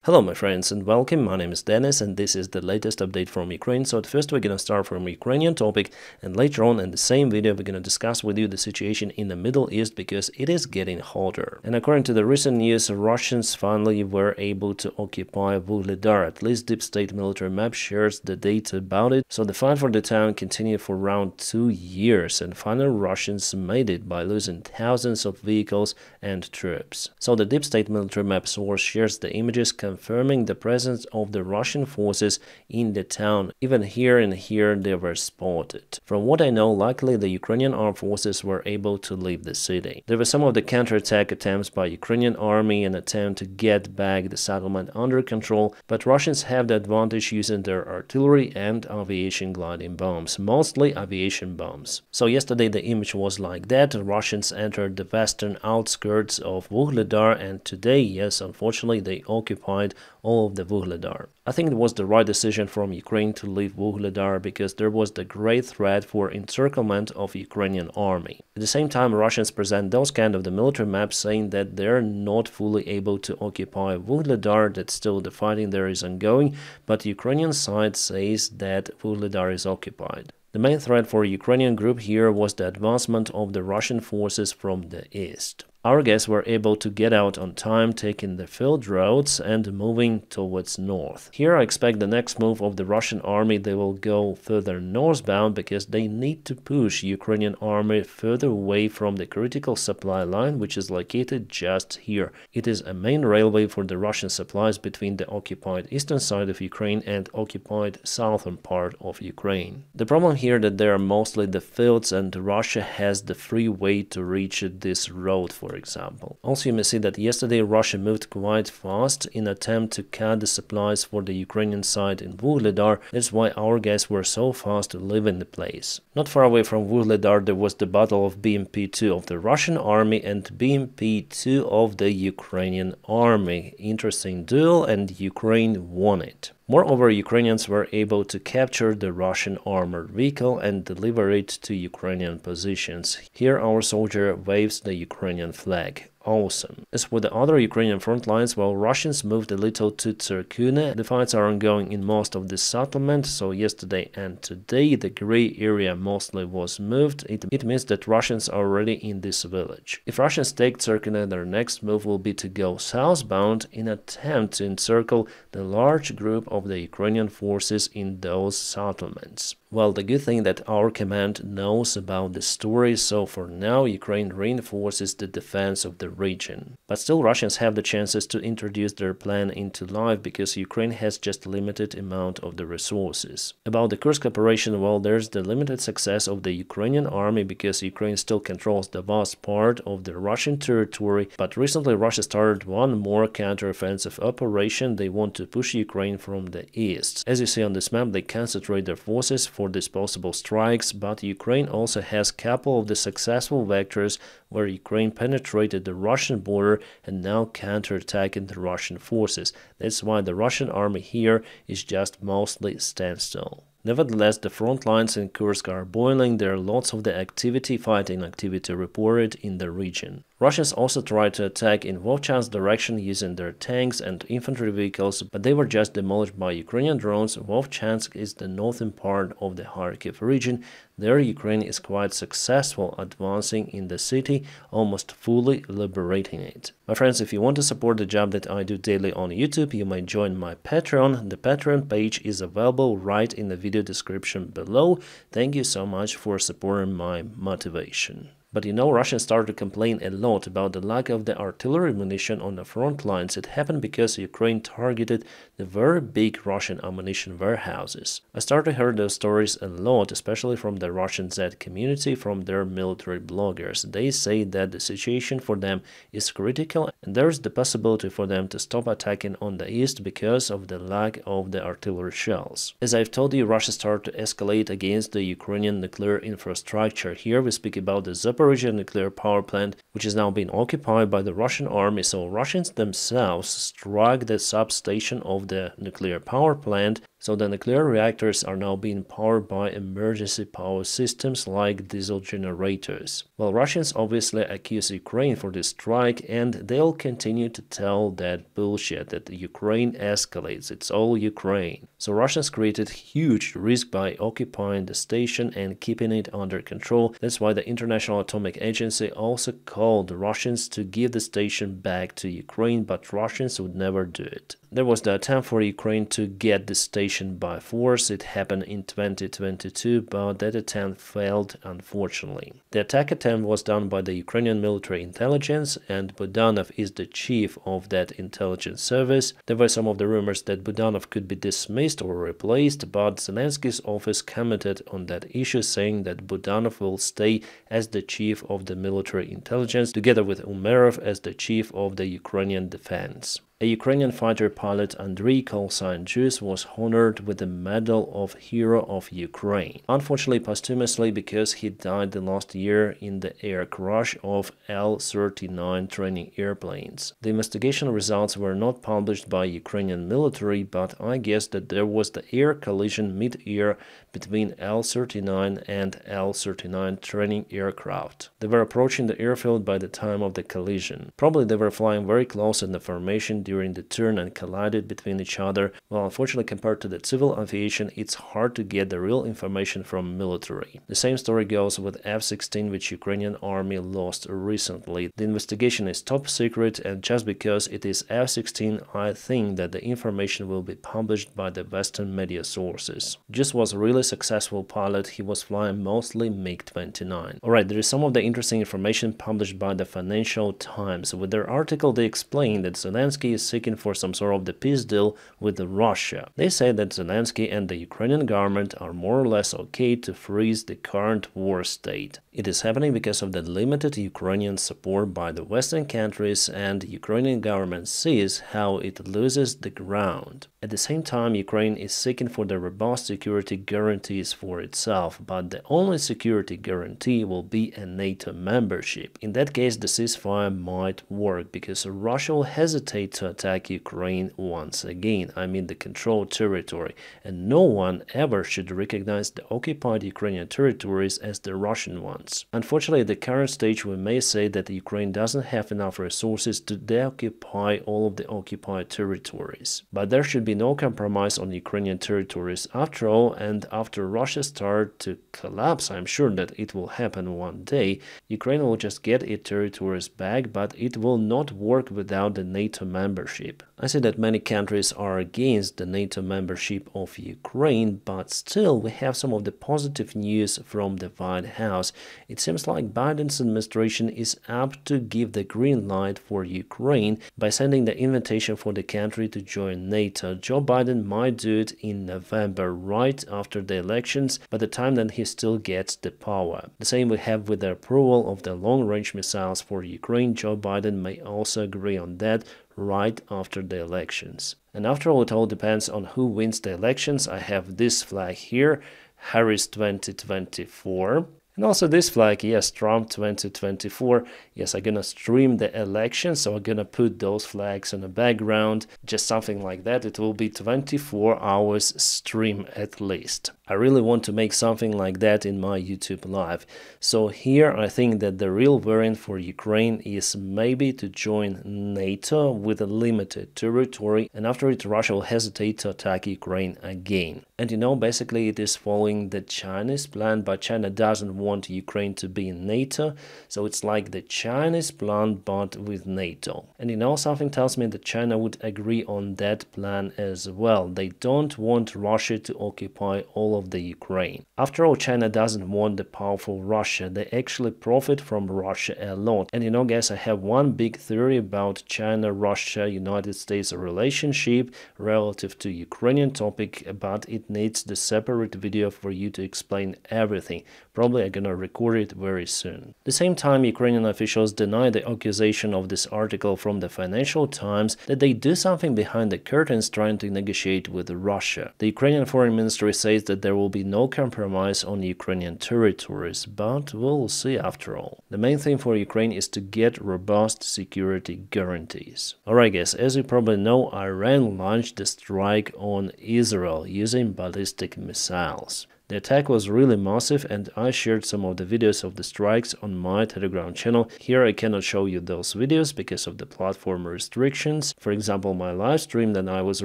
Hello my friends and welcome, my name is Dennis and this is the latest update from Ukraine. So at first we're gonna start from Ukrainian topic, and later on in the same video we're gonna discuss with you the situation in the Middle East because it is getting hotter. And according to the recent news, Russians finally were able to occupy Vuhledar. At least deep state military map shares the data about it. So the fight for the town continued for around 2 years and finally Russians made it by losing thousands of vehicles and troops. So the deep state military map source shares the images confirming the presence of the Russian forces in the town. Even here and here they were spotted. From what I know, luckily the Ukrainian armed forces were able to leave the city. There were some of the counterattack attempts by Ukrainian army and attempt to get back the settlement under control, but Russians have the advantage using their artillery and aviation gliding bombs, mostly aviation bombs. So yesterday the image was like that. Russians entered the western outskirts of Vuhledar, and today, yes, unfortunately they occupied all of the Vuhledar. I think it was the right decision from Ukraine to leave Vuhledar because there was the great threat for encirclement of Ukrainian army. At the same time, Russians present those kind of the military maps saying that they're not fully able to occupy Vuhledar, that still the fighting there is ongoing, but Ukrainian side says that Vuhledar is occupied. The main threat for Ukrainian group here was the advancement of the Russian forces from the east. Our guys were able to get out on time, taking the field roads and moving towards north. Here I expect the next move of the Russian army, they will go further northbound because they need to push Ukrainian army further away from the critical supply line, which is located just here. It is a main railway for the Russian supplies between the occupied eastern side of Ukraine and occupied southern part of Ukraine. The problem here that there are mostly the fields and Russia has the free way to reach this road, for example. Also, you may see that yesterday Russia moved quite fast in attempt to cut the supplies for the Ukrainian side in Vuhledar. That's why our guys were so fast leaving the place. Not far away from Vuhledar there was the battle of BMP-2 of the Russian army and BMP-2 of the Ukrainian army. Interesting duel, and Ukraine won it. Moreover, Ukrainians were able to capture the Russian armored vehicle and deliver it to Ukrainian positions. Here our soldier waves the Ukrainian flag. Awesome. As for the other Ukrainian front lines, while Russians moved a little to Tsarkune, the fights are ongoing in most of the settlement, so yesterday and today the gray area mostly was moved. It means that Russians are already in this village. If Russians take Tsarkune, their next move will be to go southbound in attempt to encircle the large group of the Ukrainian forces in those settlements. Well, the good thing that our command knows about the story, so for now Ukraine reinforces the defense of the region. But still Russians have the chances to introduce their plan into life because Ukraine has just limited amount of the resources. About the Kursk operation, well, there's the limited success of the Ukrainian army because Ukraine still controls the vast part of the Russian territory, but recently Russia started one more counteroffensive operation. They want to push Ukraine from the east. As you see on this map, they concentrate their forces for these possible strikes, but Ukraine also has a couple of the successful vectors where Ukraine penetrated the Russian border and now counterattacking the Russian forces. That's why the Russian army here is just mostly standstill. Nevertheless, the front lines in Kursk are boiling. There are lots of the fighting activity reported in the region. Russians also tried to attack in Vovchansk direction using their tanks and infantry vehicles, but they were just demolished by Ukrainian drones. Vovchansk is the northern part of the Kharkiv region. There Ukraine is quite successful advancing in the city, almost fully liberating it. My friends, if you want to support the job that I do daily on YouTube, you may join my Patreon. The Patreon page is available right in the video description below. Thank you so much for supporting my motivation. But you know, Russians started to complain a lot about the lack of the artillery ammunition on the front lines. It happened because Ukraine targeted the very big Russian ammunition warehouses. I started to hear those stories a lot, especially from the Russian Z community, from their military bloggers. They say that the situation for them is critical and there is the possibility for them to stop attacking on the east because of the lack of the artillery shells. As I've told you, Russia started to escalate against the Ukrainian nuclear infrastructure. Here we speak about the Zaporizhzhia Zaporizhzhia nuclear power plant, which is now being occupied by the Russian army. So Russians themselves struck the substation of the nuclear power plant. So the nuclear reactors are now being powered by emergency power systems like diesel generators. Well, Russians obviously accuse Ukraine for this strike, and they'll continue to tell that bullshit that Ukraine escalates, it's all Ukraine. So Russians created huge risk by occupying the station and keeping it under control. That's why the International Atomic Agency also called the Russians to give the station back to Ukraine, but Russians would never do it. There was the attempt for Ukraine to get the station by force. It happened in 2022, but that attempt failed, unfortunately. The attack attempt was done by the Ukrainian military intelligence, and Budanov is the chief of that intelligence service. There were some of the rumors that Budanov could be dismissed or replaced, but Zelensky's office commented on that issue, saying that Budanov will stay as the chief of the military intelligence, together with Umerov as the chief of the Ukrainian defense. A Ukrainian fighter pilot Andriy Kolsain-Jus was honored with the Medal of Hero of Ukraine, unfortunately posthumously because he died last year in the air crash of Il-39 training airplanes. The investigation results were not published by Ukrainian military, but I guess that there was the air collision mid-air between Il-39 and Il-39 training aircraft. They were approaching the airfield by the time of the collision. Probably they were flying very close in the formation during the turn and collided between each other. Well, unfortunately, compared to the civil aviation, it's hard to get the real information from military. The same story goes with F-16, which Ukrainian army lost recently. The investigation is top secret, and just because it is F-16, I think that the information will be published by the Western media sources. Jus was a really successful pilot. He was flying mostly MiG-29. Alright, there is some of the interesting information published by the Financial Times. With their article, they explain that Zelensky is seeking for some sort of the peace deal with Russia. They say that Zelensky and the Ukrainian government are more or less okay to freeze the current war state. It is happening because of the limited Ukrainian support by the Western countries, and the Ukrainian government sees how it loses the ground. At the same time, Ukraine is seeking for the robust security guarantees for itself, but the only security guarantee will be a NATO membership. In that case, the ceasefire might work because Russia will hesitate to attack Ukraine once again, I mean the controlled territory, and no one ever should recognize the occupied Ukrainian territories as the Russian ones. Unfortunately, at the current stage, we may say that Ukraine doesn't have enough resources to deoccupy all of the occupied territories. But there should be no compromise on Ukrainian territories after all, and after Russia starts to collapse, I'm sure that it will happen one day, Ukraine will just get its territories back, but it will not work without the NATO membership. I see that many countries are against the NATO membership of Ukraine, but still we have some of the positive news from the White House. It seems like Biden's administration is up to give the green light for Ukraine by sending the invitation for the country to join NATO. Joe Biden might do it in November, right after the elections, by the time that he still gets the power. The same we have with the approval of the long-range missiles for Ukraine. Joe Biden may also agree on that right after the elections. And after all, it all depends on who wins the elections. I have this flag here, Harris 2024. And also this flag, yes, Trump 2024. Yes, I'm gonna stream the election, so I'm gonna put those flags in the background, just something like that. It will be 24 hours stream at least. I really want to make something like that in my YouTube live. So here I think that the real variant for Ukraine is maybe to join NATO with a limited territory, and after it Russia will hesitate to attack Ukraine again. And you know, basically it is following the Chinese plan, but China doesn't want Ukraine to be in NATO, so it's like the Chinese plan but with NATO. And you know, something tells me that China would agree on that plan as well. They don't want Russia to occupy all of the Ukraine. After all, China doesn't want the powerful Russia. They actually profit from Russia a lot. And you know, guys, I have one big theory about China, Russia, United States relationship relative to Ukrainian topic, but it needs the separate video for you to explain everything. Probably I'm gonna record it very soon. At the same time, Ukrainian officials deny the accusation of this article from the Financial Times that they do something behind the curtains trying to negotiate with Russia. The Ukrainian foreign ministry says that there will be no compromise on Ukrainian territories, but we'll see after all. The main thing for Ukraine is to get robust security guarantees. Alright guys, as you probably know, Iran launched a strike on Israel using ballistic missiles. The attack was really massive, and I shared some of the videos of the strikes on my Telegram channel. Here I cannot show you those videos because of the platform restrictions. For example, my live stream, then I was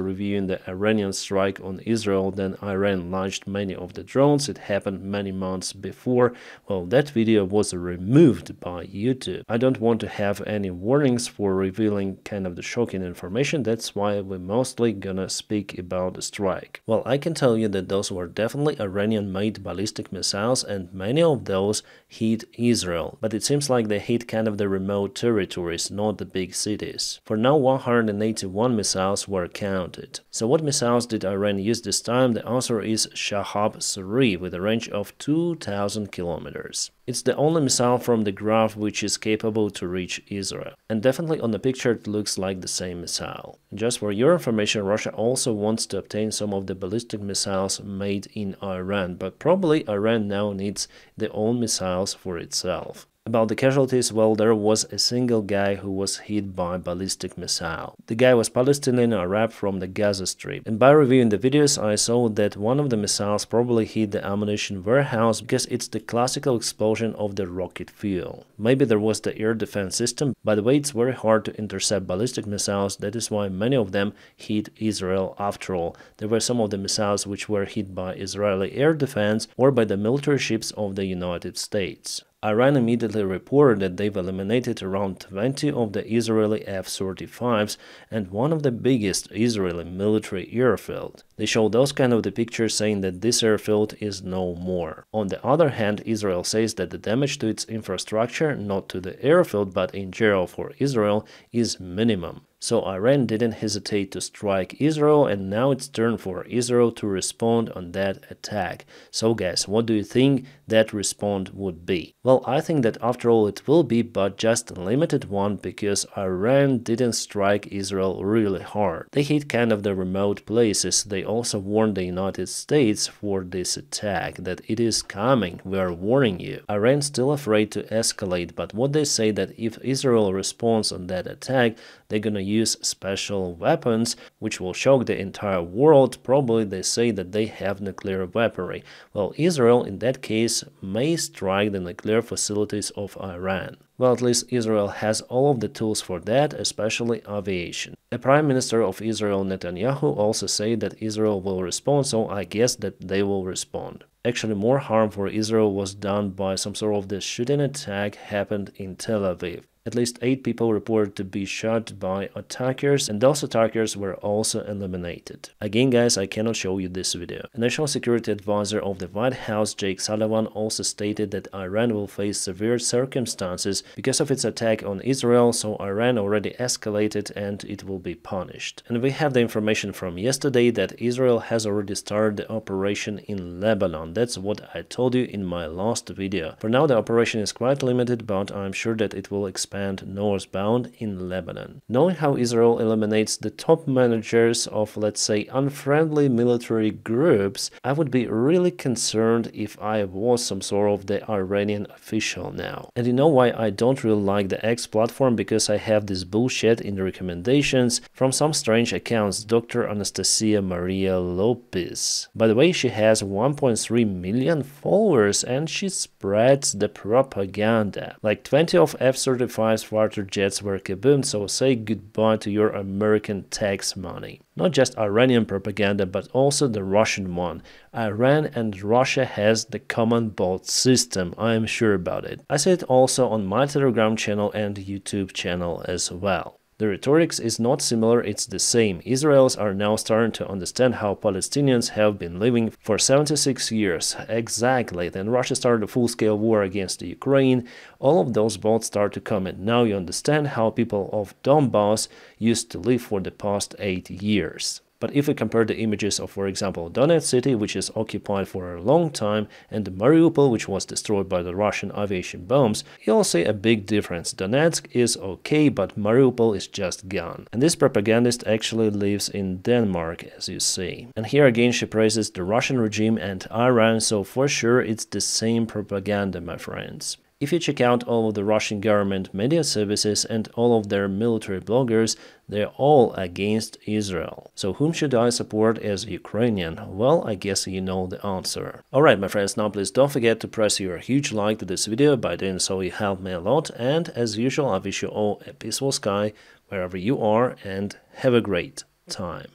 reviewing the Iranian strike on Israel, then Iran launched many of the drones. It happened many months before. Well, that video was removed by YouTube. I don't want to have any warnings for revealing kind of the shocking information. That's why we're mostly gonna speak about the strike. Well, I can tell you that those were definitely Iranian-made ballistic missiles, and many of those hit Israel, but it seems like they hit kind of the remote territories, not the big cities. For now, 181 missiles were counted. So what missiles did Iran use this time? The answer is Shahab-3 with a range of 2,000 kilometers. It's the only missile from the graph which is capable to reach Israel. And definitely on the picture it looks like the same missile. Just for your information, Russia also wants to obtain some of the ballistic missiles made in Iran, but probably Iran now needs their own missiles for itself. About the casualties, well, there was a single guy who was hit by ballistic missile. The guy was Palestinian Arab from the Gaza Strip. And by reviewing the videos, I saw that one of the missiles probably hit the ammunition warehouse because it's the classical explosion of the rocket fuel. Maybe there was the air defense system. By the way, it's very hard to intercept ballistic missiles. That is why many of them hit Israel after all. There were some of the missiles which were hit by Israeli air defense or by the military ships of the United States. Iran immediately reported that they've eliminated around 20 of the Israeli F-35s and one of the biggest Israeli military airfield. They show those kind of the pictures saying that this airfield is no more. On the other hand, Israel says that the damage to its infrastructure, not to the airfield but in general for Israel, is minimum. So Iran didn't hesitate to strike Israel, and now it's turn for Israel to respond on that attack. So guys, what do you think that response would be? Well, I think that after all it will be, but just a limited one, because Iran didn't strike Israel really hard. They hit kind of the remote places. They also warned the United States for this attack, that it is coming, we are warning you. Iran's still afraid to escalate, but what they say that if Israel responds on that attack, they're gonna use special weapons which will shock the entire world. Probably they say that they have nuclear weaponry. Well, Israel in that case may strike the nuclear facilities of Iran. Well, at least Israel has all of the tools for that, especially aviation. The Prime Minister of Israel, Netanyahu, also said that Israel will respond, so I guess that they will respond. Actually, more harm for Israel was done by some sort of the shooting attack happened in Tel Aviv. At least 8 people reported to be shot by attackers, and those attackers were also eliminated. Again guys, I cannot show you this video. A national security advisor of the White House, Jake Sullivan, also stated that Iran will face severe circumstances because of its attack on Israel, so Iran already escalated and it will be punished. And we have the information from yesterday that Israel has already started the operation in Lebanon. That's what I told you in my last video. For now the operation is quite limited, but I'm sure that it will expand northbound in Lebanon. Knowing how Israel eliminates the top managers of, let's say, unfriendly military groups, I would be really concerned if I was some sort of the Iranian official now. And you know why I don't really like the X platform? Because I have this bullshit in the recommendations from some strange accounts, Dr. Anastasia Maria Lopez. By the way, she has 1.3 million followers and she spreads the propaganda. Like 20 of F-35 fighter jets were kaboomed, so say goodbye to your American tax money. Not just Iranian propaganda, but also the Russian one. Iran and Russia has the common bot system, I am sure about it. I say it also on my Telegram channel and YouTube channel as well. The rhetorics is not similar, it's the same. Israelis are now starting to understand how Palestinians have been living for 76 years. Exactly. Then Russia started a full-scale war against the Ukraine. All of those bots start to come in. Now you understand how people of Donbass used to live for the past 8 years. But if we compare the images of, for example, Donetsk city, which is occupied for a long time, and Mariupol, which was destroyed by the Russian aviation bombs, you'll see a big difference. Donetsk is okay, but Mariupol is just gone. And this propagandist actually lives in Denmark, as you see. And here again she praises the Russian regime and Iran, so for sure it's the same propaganda, my friends. If you check out all of the Russian government media services and all of their military bloggers, they're all against Israel. So whom should I support as Ukrainian? Well, I guess you know the answer. Alright, my friends, now please don't forget to press your huge like to this video. By doing so you help me a lot, and as usual I wish you all a peaceful sky wherever you are, and have a great time.